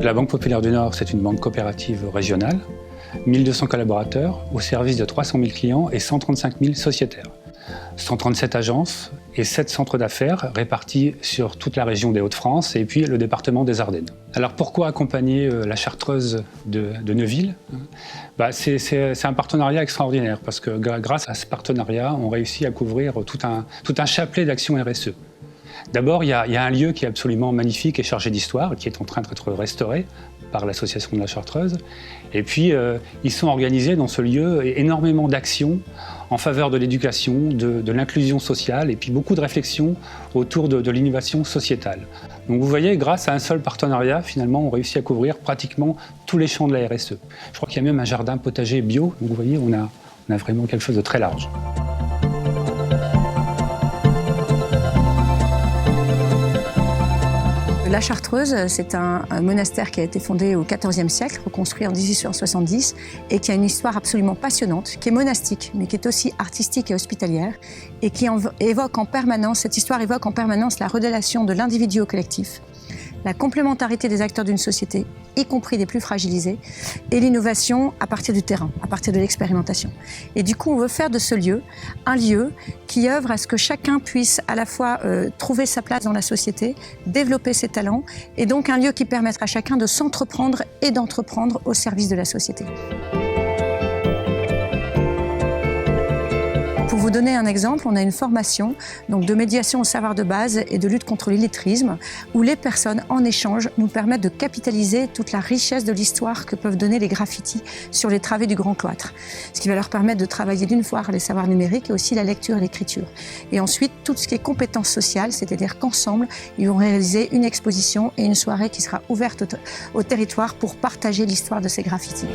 La Banque Populaire du Nord, c'est une banque coopérative régionale, 1200 collaborateurs au service de 300 000 clients et 135 000 sociétaires. 137 agences et 7 centres d'affaires répartis sur toute la région des Hauts-de-France et puis le département des Ardennes. Alors pourquoi accompagner la Chartreuse de Neuville ? C'est un partenariat extraordinaire parce que grâce à ce partenariat, on réussit à couvrir tout un chapelet d'actions RSE. D'abord, il y a un lieu qui est absolument magnifique et chargé d'histoire, qui est en train d'être restauré par l'association de la Chartreuse. Et puis, ils sont organisés dans ce lieu énormément d'actions en faveur de l'éducation, de l'inclusion sociale et puis beaucoup de réflexions autour de l'innovation sociétale. Donc vous voyez, grâce à un seul partenariat, finalement, on réussit à couvrir pratiquement tous les champs de la RSE. Je crois qu'il y a même un jardin potager bio, donc vous voyez, on a vraiment quelque chose de très large. La Chartreuse, c'est un monastère qui a été fondé au XIVe siècle, reconstruit en 1870, et qui a une histoire absolument passionnante, qui est monastique, mais qui est aussi artistique et hospitalière, et qui évoque en permanence, cette histoire évoque en permanence la relation de l'individu au collectif, la complémentarité des acteurs d'une société, y compris des plus fragilisés, et l'innovation à partir du terrain, à partir de l'expérimentation. Et du coup, on veut faire de ce lieu un lieu qui œuvre à ce que chacun puisse à la fois trouver sa place dans la société, développer ses talents, et donc un lieu qui permettra à chacun de s'entreprendre et d'entreprendre au service de la société. Pour vous donner un exemple, on a une formation donc de médiation au savoir de base et de lutte contre l'illettrisme, où les personnes, en échange, nous permettent de capitaliser toute la richesse de l'histoire que peuvent donner les graffitis sur les travées du Grand Cloître. Ce qui va leur permettre de travailler d'une fois les savoirs numériques et aussi la lecture et l'écriture. Et ensuite, tout ce qui est compétences sociales, c'est-à-dire qu'ensemble, ils vont réaliser une exposition et une soirée qui sera ouverte au territoire pour partager l'histoire de ces graffitis.